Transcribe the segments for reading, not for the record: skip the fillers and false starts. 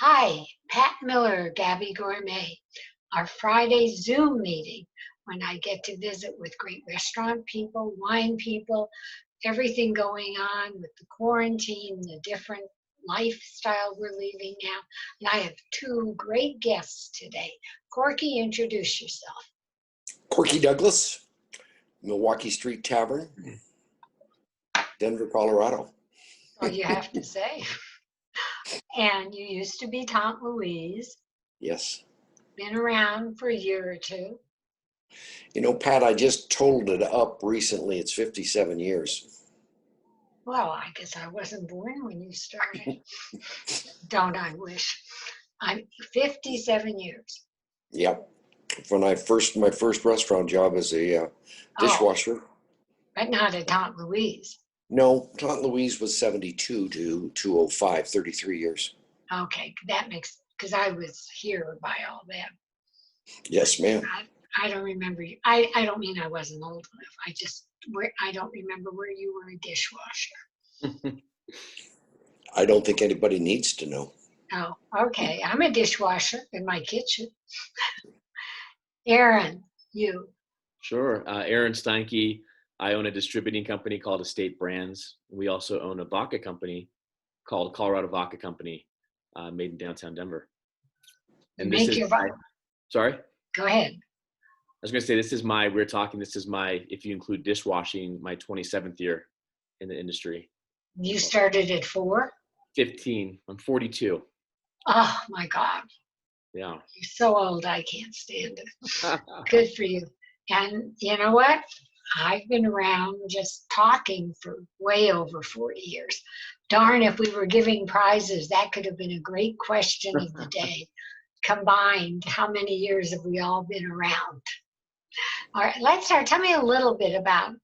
Hi, Pat Miller, Gabby Gourmet. Our Friday Zoom meeting when I get to visit with great restaurant people, wine people, everything going on with the quarantine, the different lifestyle we're leading now. And I have two great guests today. Corky, introduce yourself. Corky Douglas, Milwaukee Street Tavern, Denver, Colorado. All you have to say. And you used to be Tante Louise. Yes. Been around for a year or two. You know, Pat, I just totaled it up recently. It's 57 years. Well, I guess I wasn't born when you started. Don't I wish? I'm 57 years. Yep. When my first restaurant job as a dishwasher. But not at Tante Louise. No, Tante Louise was 72 to 205, 33 years. Okay, that makes, because I was here by all that. Yes, ma'am. I don't remember. I don't mean I wasn't old enough. I don't remember where you were a dishwasher. I don't think anybody needs to know. Oh, okay. I'm a dishwasher in my kitchen. Aaron, you. Sure. Aaron STENKE. I own a distributing company called Estate Brands. We also own a vodka company called Colorado Vodka Company, made in downtown Denver. And this is sorry? Go ahead. I was going to say, this is my, if you include dishwashing, my 27th year in the industry. You started at 4? 15. I'm 42. Oh my God. Yeah. You're so old, I can't stand it. Good for you. And you know what? I've been around just talking for way over 40 years. Darn, if we were giving prizes, that could have been a great question of the day. Combined, how many years have we all been around? All right, let's start. Tell me a little bit about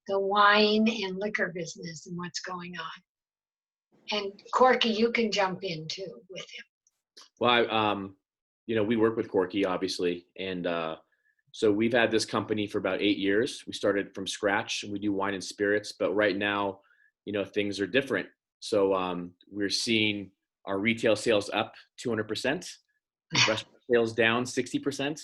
the wine and liquor business and what's going on. And Corky, you can jump in too with him. Well, we work with Corky, obviously, and so we've had this company for about 8 years. We started from scratch, and we do wine and spirits, but right now, things are different. So we're seeing our retail sales up 200%, restaurant sales down 60%.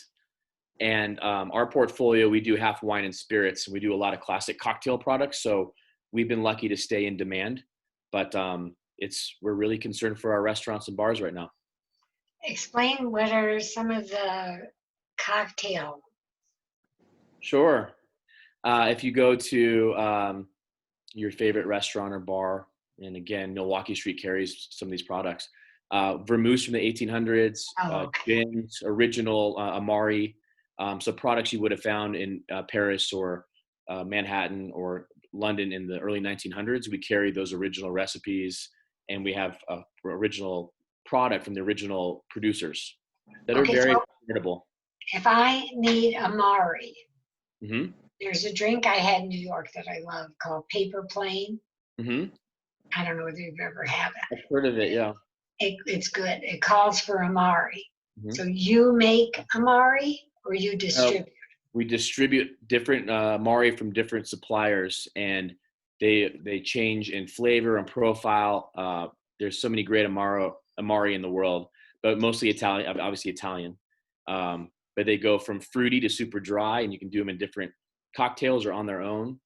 And our portfolio, we do half wine and spirits, and we do a lot of classic cocktail products. So we've been lucky to stay in demand, but we're really concerned for our restaurants and bars right now. Explain what are some of the cocktail. Sure. If you go to your favorite restaurant or bar, and again, Milwaukee Street carries some of these products. Vermouth from the 1800s, gins, original Amari. So products you would have found in Paris or Manhattan or London in the early 1900s. We carry those original recipes, and we have original product from the original producers that are very affordable. If I need Amari, mm-hmm. There's a drink I had in New York that I love called Paper Plane. Mm-hmm. I don't know whether you've ever had it. I've heard of it, yeah. It's good. It calls for Amari. Mm-hmm. So you make Amari or you distribute? We distribute different Amari from different suppliers, and they change in flavor and profile. There's so many great Amari in the world, but mostly Italian, obviously Italian. But they go from fruity to super dry, and you can do them in different cocktails or on their own.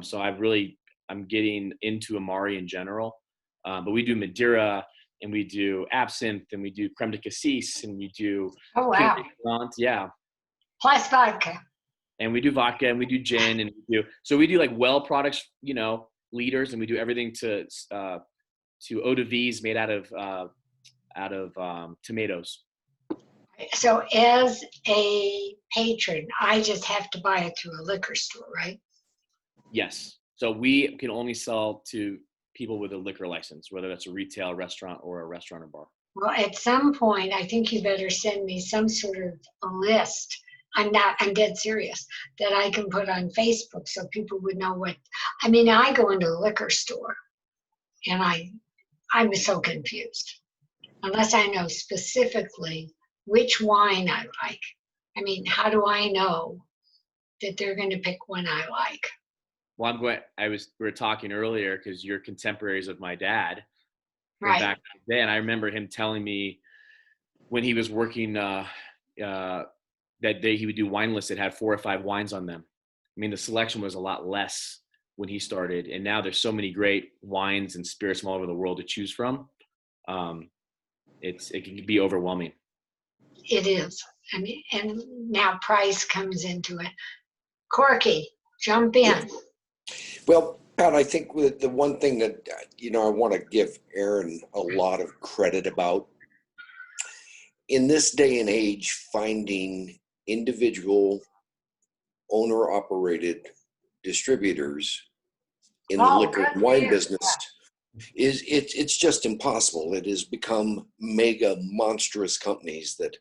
So I'm getting into Amari in general. But we do Madeira, and we do absinthe, and we do creme de cassis, and we do yeah. Plus vodka. And we do vodka, and we do gin, and we do like well products, leaders, and we do everything to eau de vie made out of tomatoes. So as a patron, I just have to buy it through a liquor store, right? Yes. So we can only sell to people with a liquor license, whether that's a retail restaurant or a restaurant or bar. Well, at some point, I think you better send me some sort of a list. I'm dead serious, that I can put on Facebook so people would know I go into a liquor store and I'm so confused. Unless I know specifically which wine I like. How do I know that they're going to pick one I like? Well, we were talking earlier because you're contemporaries of my dad. from Right. back in the day. And I remember him telling me when he was working that day, he would do wine lists that had 4 or 5 wines on them. I mean, the selection was a lot less when he started, and now there's so many great wines and spirits from all over the world to choose from. It can be overwhelming. It is. I mean, and now price comes into it. Corky, jump in. Well, Pat, I think the one thing that, I want to give Aaron a lot of credit about, in this day and age, finding individual owner-operated distributors in the liquor and wine business it's just impossible. It has become mega monstrous companies that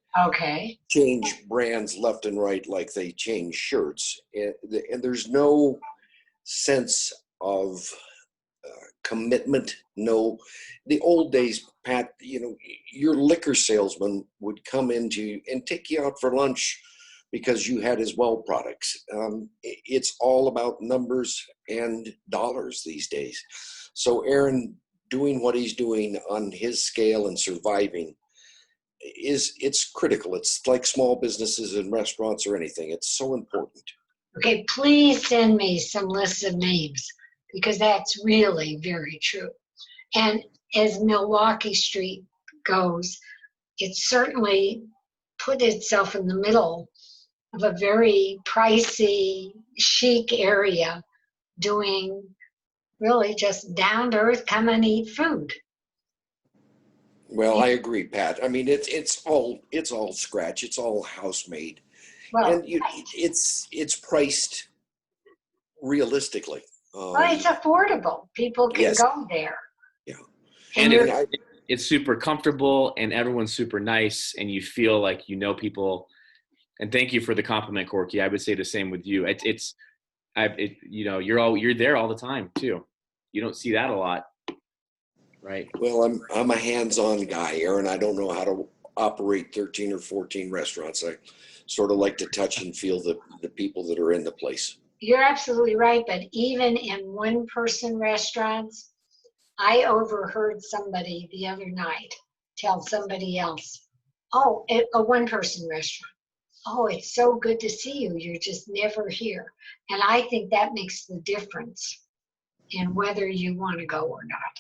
change brands left and right like they change shirts, and there's no sense of commitment. No, the old days, Pat, your liquor salesman would come into and take you out for lunch because you had his well products. It's all about numbers and dollars these days. So Aaron doing what he's doing on his scale and surviving it's critical. It's like small businesses and restaurants or anything. It's so important. Okay, please send me some lists of names, because that's really very true. And as Milwaukee Street goes, it certainly put itself in the middle of a very pricey, chic area, doing really just down to earth, come and eat food. Well, I agree, Pat. I mean, it's all scratch. It's all house made, well, and it's priced realistically. Well, it's affordable. People can go there. Yeah, and it's super comfortable, and everyone's super nice, and you feel like people. And thank you for the compliment, Corky. I would say the same with you. You're there all the time too. You don't see that a lot, right? Well, I'm a hands-on guy, Aaron. I don't know how to operate 13 or 14 restaurants. I sort of like to touch and feel the people that are in the place. You're absolutely right. But even in one-person restaurants, I overheard somebody the other night tell somebody else, "Oh, a one-person restaurant. Oh, it's so good to see you. You're just never here." And I think that makes the difference in whether you want to go or not.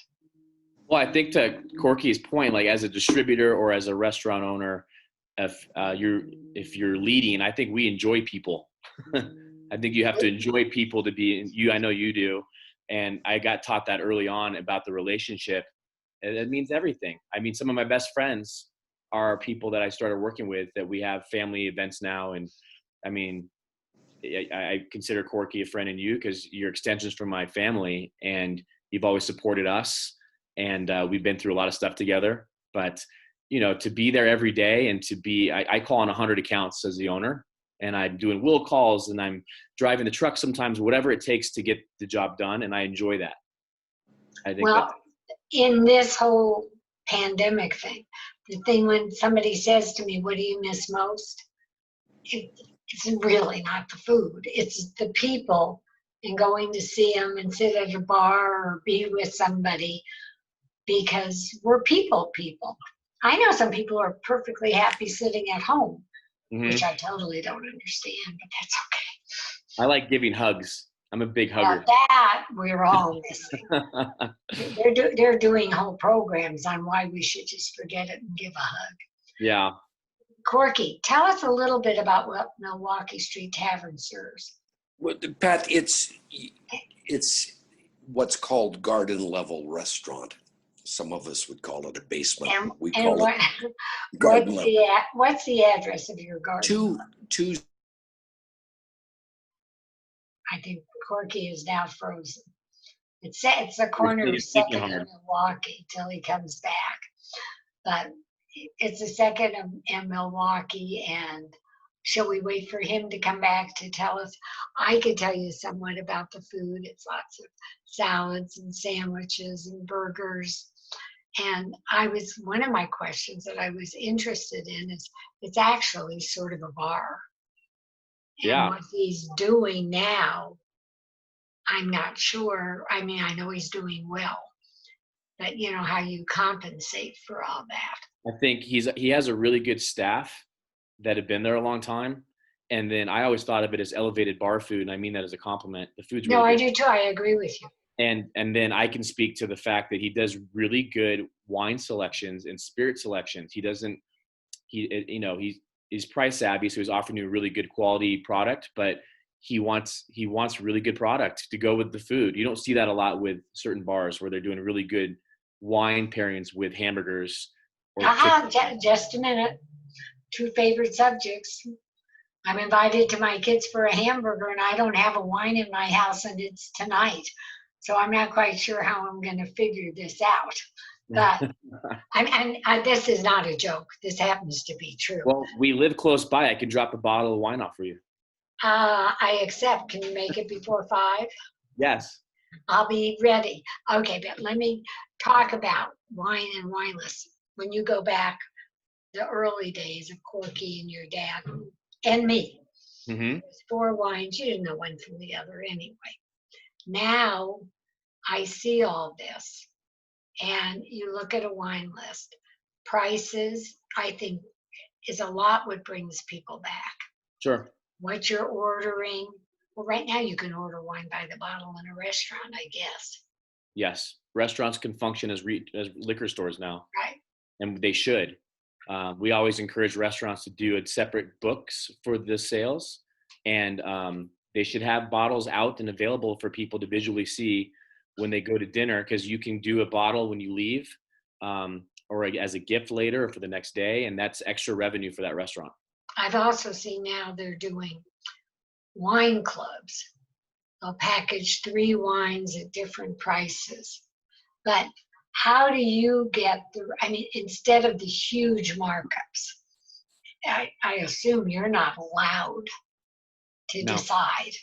Well, I think to Corky's point, like as a distributor or as a restaurant owner, if you're leading, I think we enjoy people. I think you have to enjoy people to be you. I know you do. And I got taught that early on about the relationship. And it means everything. I mean, some of my best friends are people that I started working with, that we have family events now. And I mean, I consider Corky a friend in you because you're extensions from my family, and you've always supported us. And we've been through a lot of stuff together. But, to be there every day and to be, I call on 100 accounts as the owner, and I'm doing will calls, and I'm driving the truck sometimes, whatever it takes to get the job done. And I enjoy that. I think in this whole pandemic thing, the thing when somebody says to me, "What do you miss most?" It's really not the food. It's the people, and going to see them and sit at a bar or be with somebody, because we're people. I know some people are perfectly happy sitting at home, which I totally don't understand, but that's okay. I like giving hugs. I'm a big hugger. That we're all missing. They're doing whole programs on why we should just forget it and give a hug. Yeah. Corky, tell us a little bit about what Milwaukee Street Tavern serves. Well, Pat, it's what's called garden level restaurant. Some of us would call it a basement. We call it garden level. What's the address of your garden? Two. I think Corky is now frozen. It's the corner of 2nd and Milwaukee till he comes back. But it's the 2nd and Milwaukee, and shall we wait for him to come back to tell us? I could tell you somewhat about the food. It's lots of salads and sandwiches and burgers. And one of my questions that I was interested in is, it's actually sort of a bar. And what he's doing now, I'm not sure. I mean, I know he's doing well, but you know how you compensate for all that. I think he has a really good staff that have been there a long time. And then I always thought of it as elevated bar food, and I mean that as a compliment. The food's really good. No, I do too. I agree with you. And then I can speak to the fact that he does really good wine selections and spirit selections. He's price savvy, so he's offering you a really good quality product, but he wants really good product to go with the food. You don't see that a lot with certain bars where they're doing really good wine pairings with hamburgers. Just a minute. Two favorite subjects. I'm invited to my kids for a hamburger, and I don't have a wine in my house, and it's tonight. So I'm not quite sure how I'm going to figure this out. But this is not a joke. This happens to be true. Well, we live close by. I can drop a bottle of wine off for you. I accept. Can you make it before 5? Yes. I'll be ready. Okay, but let me talk about wine and wine lists. When you go back the early days of Corky and your dad and me, mm-hmm. There's 4 wines. You didn't know one from the other anyway. Now I see all this, and you look at a wine list. Prices, I think, is a lot what brings people back. Sure. What you're ordering. Well, right now you can order wine by the bottle in a restaurant, I guess. Yes. Restaurants can function as liquor stores now. Right. And they should. We always encourage restaurants to do separate books for the sales, and they should have bottles out and available for people to visually see when they go to dinner, because you can do a bottle when you leave or as a gift later or for the next day, and that's extra revenue for that restaurant. I've also seen now they're doing wine clubs. They'll package 3 wines at different prices. But how do you get instead of the huge markups, I assume you're not allowed to decide.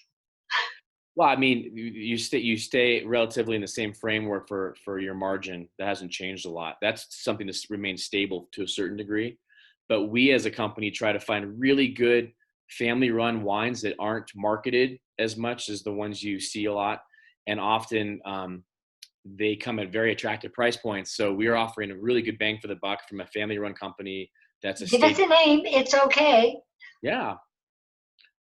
Well, I mean, you stay relatively in the same framework for your margin. That hasn't changed a lot. That's something that remains stable to a certain degree. But we as a company try to find really good family-run wines that aren't marketed as much as the ones you see a lot. And often they come at very attractive price points. So we are offering a really good bang for the buck from a family-run company. That's Give us a name. It's okay. Yeah.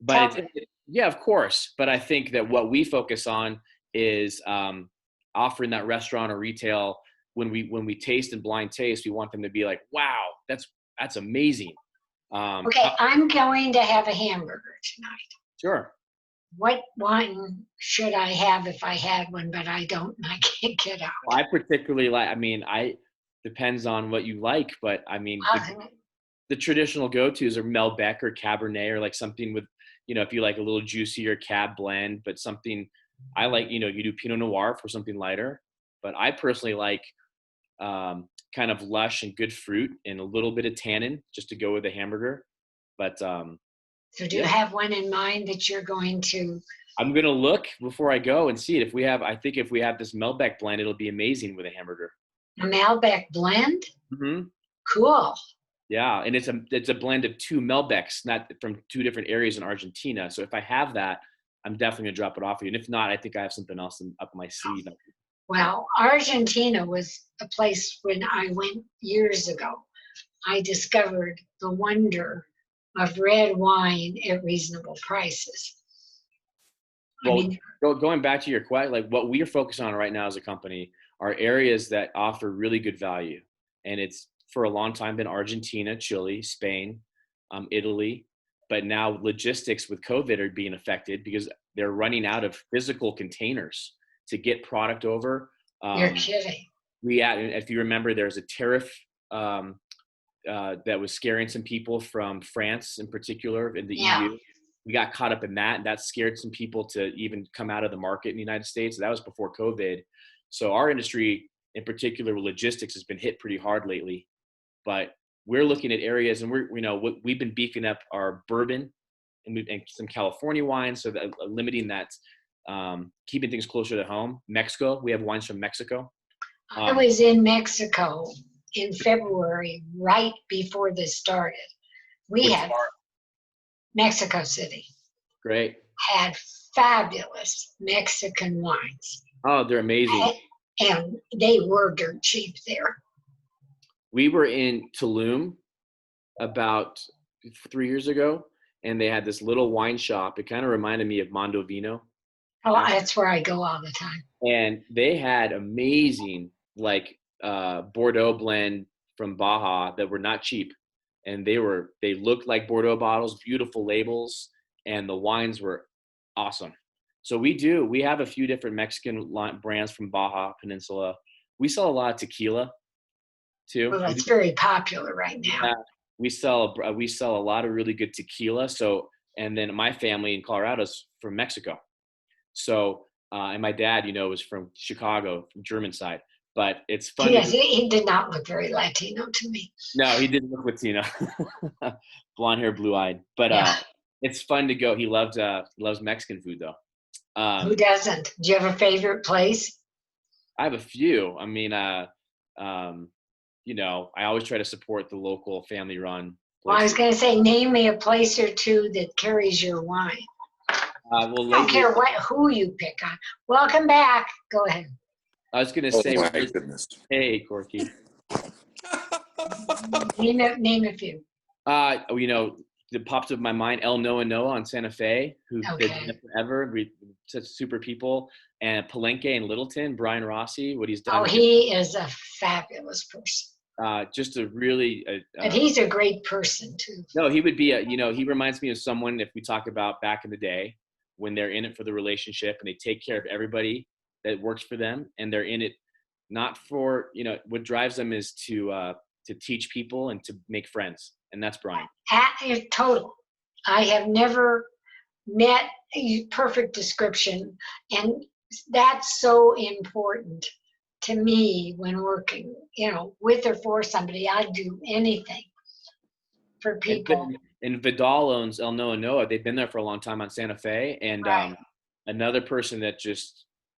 But yeah, of course. But I think that what we focus on is offering that restaurant or retail, when we taste and blind taste, we want them to be like, wow, that's amazing. Okay, I'm going to have a hamburger tonight. Sure. What wine should I have if I had one, but I don't and I can't get out? Well, I particularly depends on what you like, but the traditional go-tos are Malbec or Cabernet, or like something with, if you like a little juicier Cab blend, but something I like, you do Pinot Noir for something lighter, but I personally like kind of lush and good fruit and a little bit of tannin just to go with a hamburger. But so do you have one in mind that you're going to? I'm going to look before I go and see it. I think if we have this Malbec blend, it'll be amazing with a hamburger. A Malbec blend? Mm-hmm. Cool. Yeah, and it's a blend of 2 Malbecs, not from 2 different areas in Argentina. So if I have that, I'm definitely going to drop it off for you. And if not, I think I have something else up my sleeve. Well, Argentina was a place when I went years ago. I discovered the wonder of red wine at reasonable prices. Well, going back to your question, like what we are focused on right now as a company are areas that offer really good value. And it's for a long time been Argentina, Chile, Spain, Italy. But now logistics with COVID are being affected because they're running out of physical containers to get product over. You're kidding. If you remember, there's a tariff that was scaring some people from France in particular in the EU. We got caught up in that, and that scared some people to even come out of the market in the United States. That was before COVID. So our industry, in particular, logistics has been hit pretty hard lately. But we're looking at areas, and we've been beefing up our bourbon and some California wines, so that limiting that, keeping things closer to home. Mexico, we have wines from Mexico. I was in Mexico in February, right before this started. We had Mexico City. Great. Had fabulous Mexican wines. Oh, they're amazing. And they were dirt cheap there. We were in Tulum about 3 years ago, and they had this little wine shop. It kind of reminded me of Mondo Vino. Oh, that's where I go all the time. And they had amazing, like, Bordeaux blend from Baja that were not cheap. And they looked like Bordeaux bottles, beautiful labels, and the wines were awesome. So we have a few different Mexican brands from Baja Peninsula. We sell a lot of tequila too. Well, that's very popular right now. Yeah, we sell a lot of really good tequila. So, and then my family in Colorado's from Mexico. So, and my dad, was from Chicago, from German side. But it's funny. Yes, he did not look very Latino to me. No, he didn't look Latino. Blonde hair, blue eyed. But it's fun to go. He loves Mexican food though. Who doesn't? Do you have a favorite place? I have a few. I mean, I always try to support the local family-run. Well, I was going to say, name me a place or two that carries your wine. I don't care who you pick on. Welcome back. Go ahead. I was going to say, my goodness. Hey, Corky. Name a few. That popped up in my mind, El Noa Noa on Santa Fe, who's been there forever. Such super people. And Palenque and Littleton, Brian Rossi, what he's done. Oh, he is a fabulous person. Just a really. And he's a great person too. No, he would be he reminds me of someone, if we talk about back in the day, when they're in it for the relationship and they take care of everybody that works for them, and they're in it not for, what drives them is to teach people and to make friends. And that's Brian. Total. I have never met a perfect description. And that's so important to me when working, with or for somebody. I'd do anything for people. And Vidal owns El Noa Noa. They've been there for a long time on Santa Fe. And another person that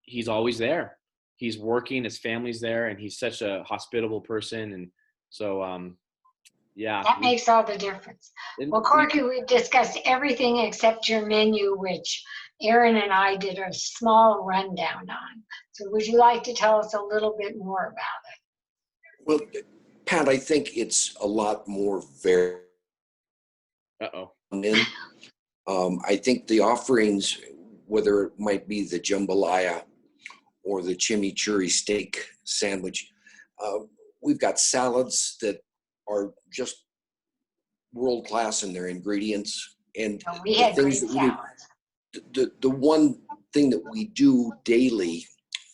he's always there. He's working, his family's there, and he's such a hospitable person. And so, that makes all the difference. Well, Corky, we've discussed everything except your menu, which Aaron and I did a small rundown on. So would you like to tell us a little bit more about it? Well, Pat, I think it's a lot more varied. I think the offerings, whether it might be the jambalaya or the chimichurri steak sandwich, we've got salads that are just world class in their ingredients, and we had great salads. The one thing that we do daily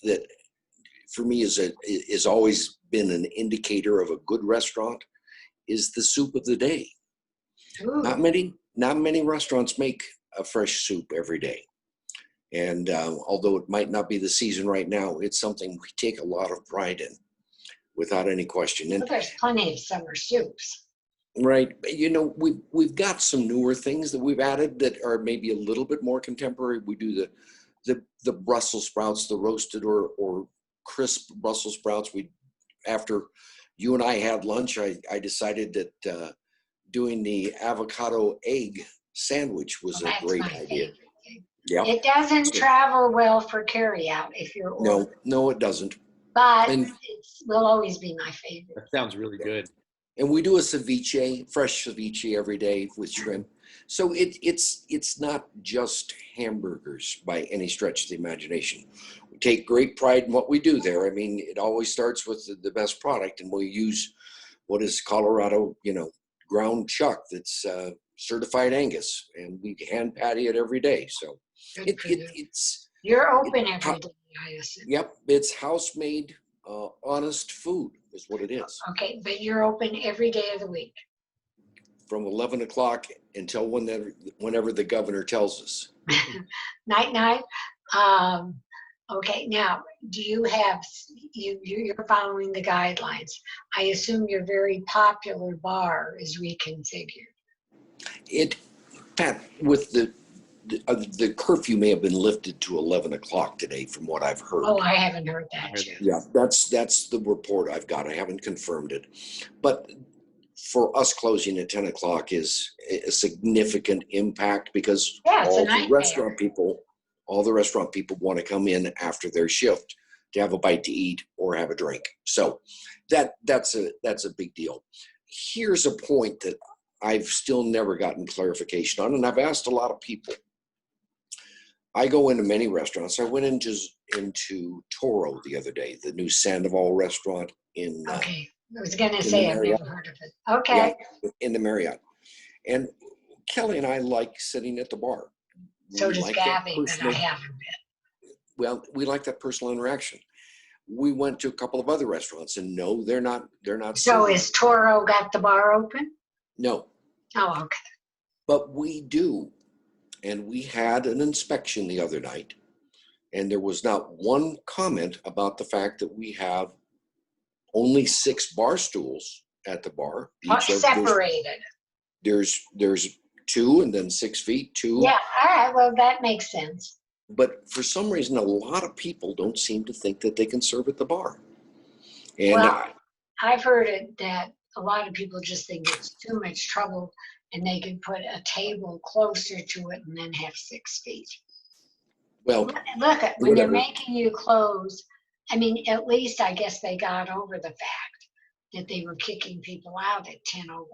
that for me is always been an indicator of a good restaurant is the soup of the day. Ooh. Not many restaurants make a fresh soup every day, and although it might not be the season right now, it's something we take a lot of pride in, without any question. And there's plenty of summer soups. Right. We've got some newer things that we've added that are maybe a little bit more contemporary. We do the Brussels sprouts, the roasted or crisp Brussels sprouts. After you and I had lunch, I decided that doing the avocado egg sandwich was a great idea. Yeah. It doesn't travel well for carryout if you're ordering. No, it doesn't. But it will always be my favorite. That sounds really good. And we do a ceviche, fresh ceviche every day with shrimp. So it's not just hamburgers by any stretch of the imagination. We take great pride in what we do there. I mean, it always starts with the best product, and we use what is Colorado, ground chuck that's certified Angus, and we hand patty it every day. So you're open every day, I assume. Yep, it's house-made, honest food is what it is. Okay, but you're open every day of the week. From 11 o'clock until whenever the governor tells us. Night. Okay, now, do you have, you're following the guidelines. I assume your very popular bar is reconfigured. Pat, with the curfew may have been lifted to 11 o'clock today from what I've heard. Oh, I haven't heard that yet. Yeah, that's the report I've got. I haven't confirmed it. But for us, closing at 10 o'clock is a significant impact because all the restaurant people want to come in after their shift to have a bite to eat or have a drink. So that's a big deal. Here's a point that I've still never gotten clarification on, and I've asked a lot of people. I go into many restaurants. I went into Toro the other day, the new Sandoval restaurant in. Okay, I was going to say I've never heard of it. Okay. Yeah, in the Marriott. And Kelly and I like sitting at the bar. So does Gabby, but I haven't been. Well, we like that personal interaction. We went to a couple of other restaurants, and no, they're not. So is Toro got the bar open? No. Oh, okay. But we do. And we had an inspection the other night, and there was not one comment about the fact that we have only 6 bar stools at the bar. Separated. There's 2 and then 6 feet, 2. Yeah, all right, well, that makes sense. But for some reason, a lot of people don't seem to think that they can serve at the bar. And well, I've heard it that a lot of people just think it's too much trouble and they can put a table closer to it and then have 6 feet. Well, look, when they're making you close, I mean, at least I guess they got over the fact that they were kicking people out at 10:01.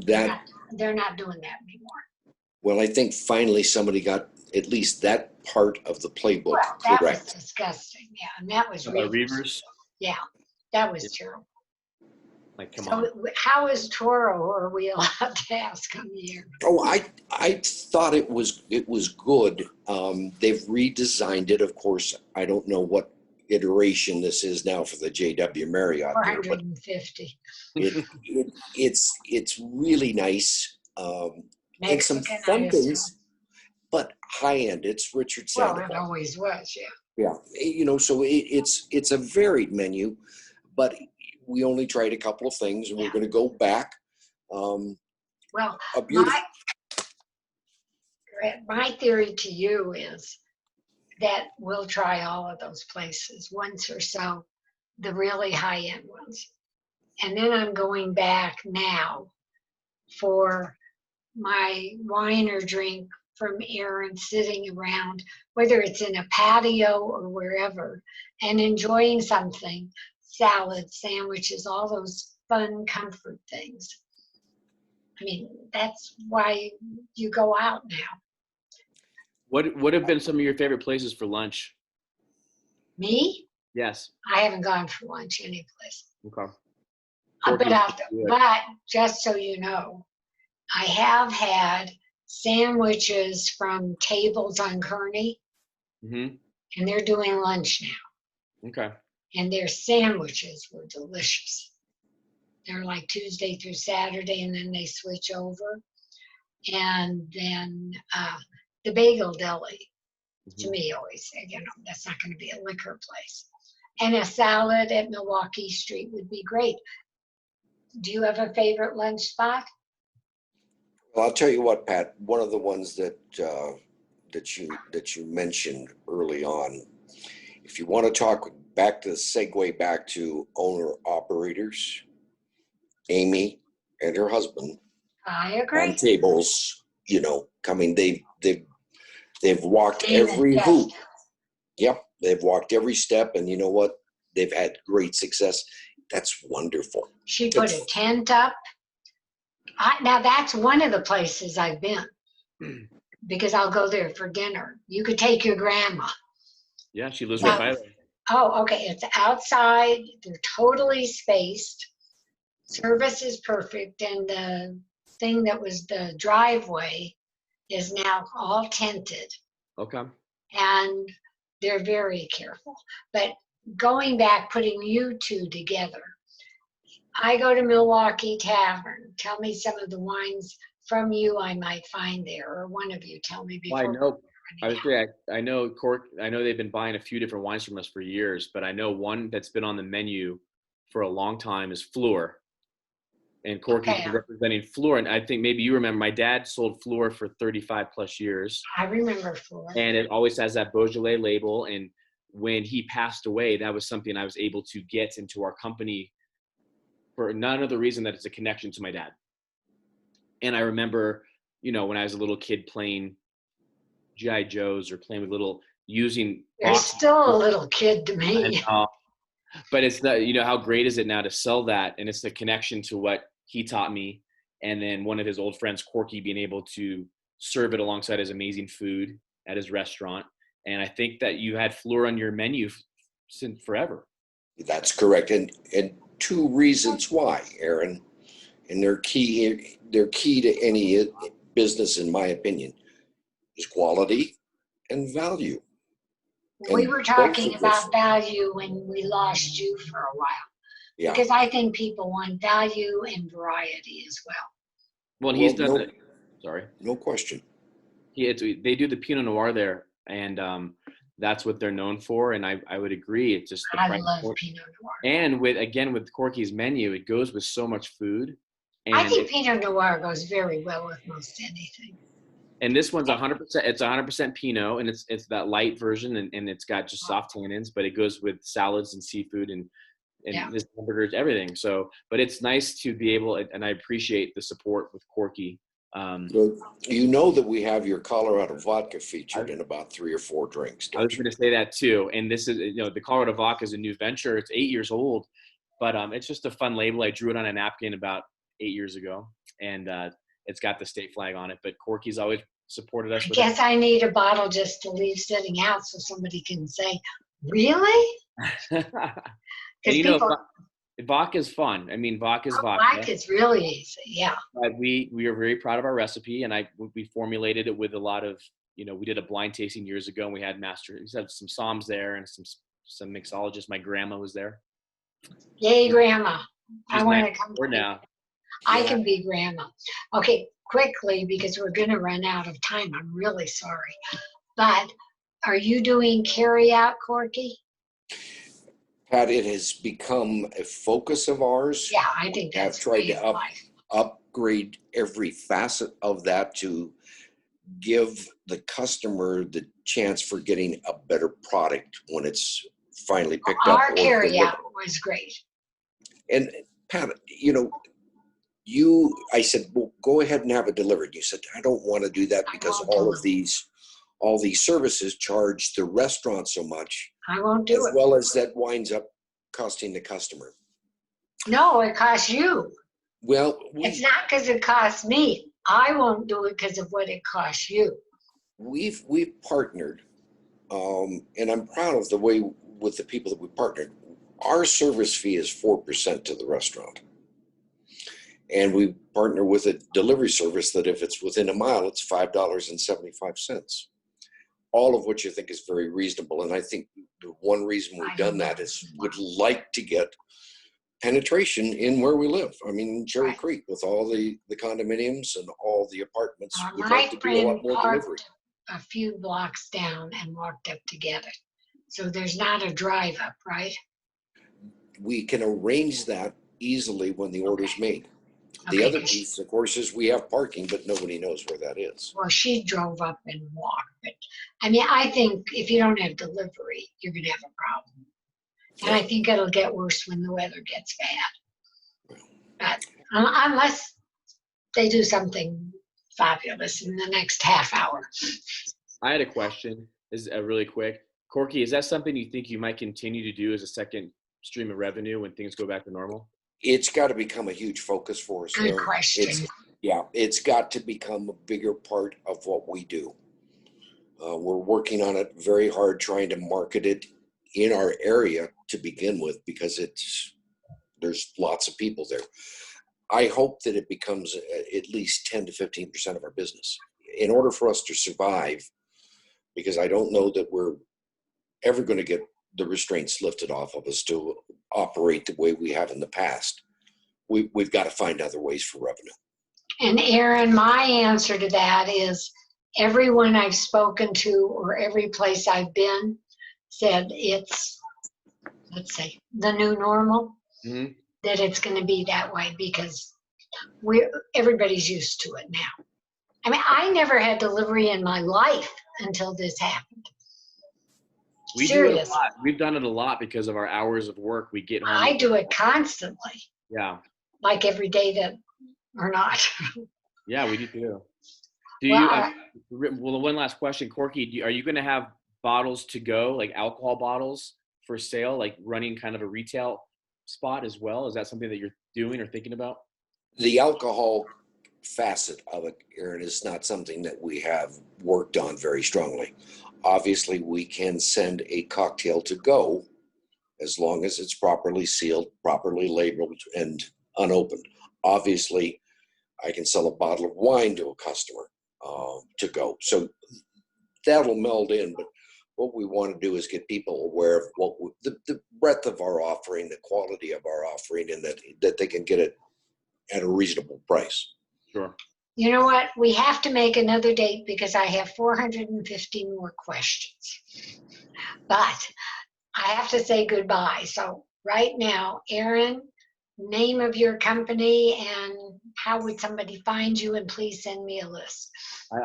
They're not doing that anymore. Well, I think finally somebody got at least that part of the playbook correct. That was disgusting. Yeah, and that was Reavers. Yeah, that was terrible. Like, come on. How is Toro, or are we allowed to ask on the air? Oh, I thought it was good. They've redesigned it. Of course, I don't know what iteration this is now for the JW Marriott. 450. It's really nice. And some fun things, but high end. It's Richard Sandoval. Well, it always was, yeah. Yeah, you know, so it's a varied menu, but we only tried a couple of things, and we're going to go back. Well, my theory to you is that we'll try all of those places once or so, the really high-end ones. And then I'm going back now for my wine or drink from Aaron, sitting around, whether it's in a patio or wherever, and enjoying something. Salad, sandwiches, all those fun comfort things. I mean, that's why you go out now. What have been some of your favorite places for lunch? Me? Yes. I haven't gone for lunch anyplace. Okay. But just so you know, I have had sandwiches from Tables on Kearney, and they're doing lunch now. Okay. And their sandwiches were delicious. They're like Tuesday through Saturday, and then they switch over. And then the Bagel Deli, to me, always said, you know, that's not going to be a liquor place. And a salad at Milwaukee Street would be great. Do you have a favorite lunch spot? Well, I'll tell you what, Pat. One of the ones that you mentioned early on, if you want to talk segue back to owner operators, Amy and her husband. I agree. On Tables, you know, coming, they've walked every hoop. Yep, they've walked every step, and you know what? They've had great success. That's wonderful. She put a tent up. Now that's one of the places I've been, because I'll go there for dinner. You could take your grandma. Yeah, she lives right by there. Oh, okay. It's outside. They're totally spaced. Service is perfect, and the thing that was the driveway is now all tented. Okay. And they're very careful. But going back, putting you two together, I go to Milwaukee Tavern. Tell me some of the wines from you I might find there, or one of you tell me before. Well, I know I know they've been buying a few different wines from us for years, but I know one that's been on the menu for a long time is Fleur. And Corky's been representing Fleur. And I think maybe you remember, my dad sold Fleur for 35 plus years. I remember Fleur. And it always has that Beaujolais label. And when he passed away, that was something I was able to get into our company for none other reason that it's a connection to my dad. And I remember, you know, when I was a little kid playing G.I. Joes or playing with little using You're boxes. still a little kid to me. But it's not, you know, how great is it now to sell that? And it's the connection to what he taught me. And then one of his old friends, Corky, being able to serve it alongside his amazing food at his restaurant. And I think that you had Fleur on your menu since forever. That's correct. And two reasons why, Aaron, and they're key to any business, in my opinion, is quality and value. We were talking about value when we lost you for a while. Yeah. Because I think people want value and variety as well. Well, he's done it. Sorry. No question. They do the Pinot Noir there, and that's what they're known for. And I would agree. It's just the price. I love Pinot Noir. And with Corky's menu, it goes with so much food. And I think Pinot Noir goes very well with most anything. And this one's 100%. It's 100% Pinot, and it's that light version, and it's got just soft tannins, but it goes with salads and seafood and this hamburgers, everything. So, but it's nice to be able, and I appreciate the support with Corky. So you know that we have your Colorado vodka featured in about 3 or 4 drinks. I was going to say that too. And this is, the Colorado vodka is a new venture. It's 8 years old, but it's just a fun label. I drew it on a napkin about 8 years ago, and it's got the state flag on it. But Corky's always supported us. I guess I need a bottle just to leave sitting out so somebody can say, "Really?" And vodka's fun. I mean, vodka's vodka. Vodka's really easy, yeah. But we are very proud of our recipe, and we formulated it with a lot of, we did a blind tasting years ago, and we had some somms there and some mixologists. My grandma was there. Yay, grandma! I want to come now. I can be grandma. Okay, quickly, because we're going to run out of time. I'm really sorry, but are you doing carry out, Corky? Pat, it has become a focus of ours. Yeah, I think that's tried to upgrade every facet of that to give the customer the chance for getting a better product when it's finally picked up. Our carry out was great. And Pat, I said, well, go ahead and have it delivered. You said, I don't want to do that because all these services charge the restaurant so much. I won't do it. As well as that winds up costing the customer. No, it costs you. Well, it's not because it costs me. I won't do it because of what it costs you. We've partnered, and I'm proud of the way with the people that we partnered. Our service fee is 4% to the restaurant. And we partner with a delivery service that if it's within a mile, it's $5.75. All of which I think is very reasonable. And I think the one reason we've done that is would like to get penetration in where we live. I mean, in Cherry Creek, with all the condominiums and all the apartments, we'd like to do a lot more delivery. A few blocks down and walked up to get it. So there's not a drive up, right? We can arrange that easily when the order's made. The other piece, of course, is we have parking, but nobody knows where that is. Well, she drove up and walked. But I mean, I think if you don't have delivery, you're going to have a problem. And I think it'll get worse when the weather gets bad. But unless they do something fabulous in the next half hour. I had a question. This is really quick. Corky, is that something you think you might continue to do as a second stream of revenue when things go back to normal? It's got to become a huge focus for us. Good question. It's got to become a bigger part of what we do. We're working on it very hard, trying to market it in our area to begin with, because there's lots of people there. I hope that it becomes at least 10 to 15% of our business in order for us to survive, because I don't know that we're ever going to get the restraints lifted off of us to operate the way we have in the past. We've got to find other ways for revenue. And Aaron, my answer to that is everyone I've spoken to or every place I've been said it's, let's say, the new normal, that it's going to be that way because everybody's used to it now. I mean, I never had delivery in my life until this happened. We do it a lot. We've done it a lot because of our hours of work. We get home. I do it constantly. Yeah. Like every day that or not. Yeah, we do too. Well, one last question, Corky. Are you going to have bottles to go, like alcohol bottles for sale, like running kind of a retail spot as well? Is that something that you're doing or thinking about? The alcohol facet of it, Aaron, is not something that we have worked on very strongly. Obviously, we can send a cocktail to go as long as it's properly sealed, properly labeled, and unopened. Obviously, I can sell a bottle of wine to a customer to go. So that'll meld in, but what we want to do is get people aware of the breadth of our offering, the quality of our offering, and that they can get it at a reasonable price. Sure. You know what? We have to make another date because I have 450 more questions. But I have to say goodbye. So right now, Aaron, name of your company and how would somebody find you, and please send me a list.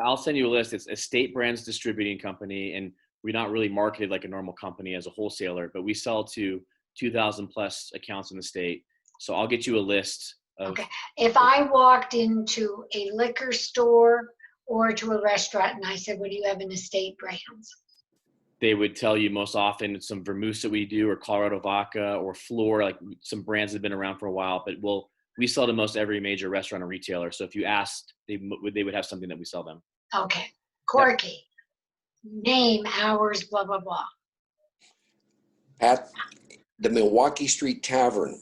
I'll send you a list. It's Estate Brands Distributing Company, and we're not really marketed like a normal company as a wholesaler, but we sell to 2,000 plus accounts in the state. So I'll get you a list of. Okay. If I walked into a liquor store or to a restaurant and I said, what do you have in Estate Brands? They would tell you most often some vermouths that we do, or Colorado vodka, or Floor, like some brands that have been around for a while, but we sell to most every major restaurant or retailer. So if you asked, they would have something that we sell them. Okay. Corky. Name, hours, blah, blah, blah. At the Milwaukee Street Tavern,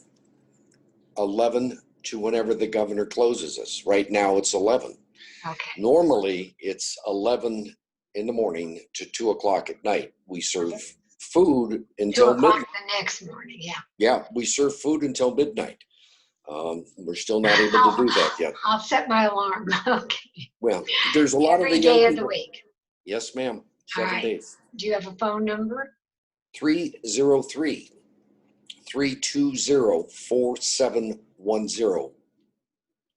11 to whenever the governor closes us. Right now it's 11. Okay. Normally it's 11 in the morning to 2 o'clock at night. We serve food until 2 o'clock midnight. the next morning, yeah. Yeah, we serve food until midnight. We're still not able to do that yet. I'll set my alarm. Okay. Well, there's a lot of the Every young day of people. the week. Yes, ma'am. All 7 right. days. Do you have a phone number? 303-320-4710.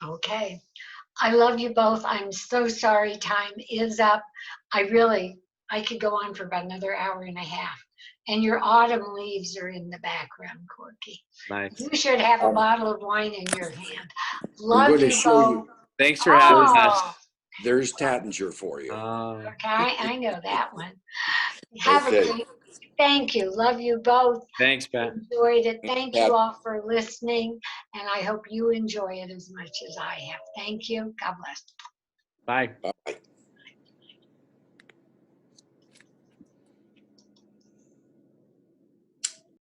Okay. I love you both. I'm so sorry time is up. I could go on for about another hour and a half. And your autumn leaves are in the background, Corky. Nice. You should have a bottle of wine in your hand. I'm Love going to you show both. you. Thanks for having us. There's Tattinger for you. Okay, I know that one. Have Okay. a great. Thank you. Love you both. Thanks, Pat. Enjoyed it. Thank Pat. you all for listening, and I hope you enjoy it as much as I have. Thank you. God bless. Bye. Bye.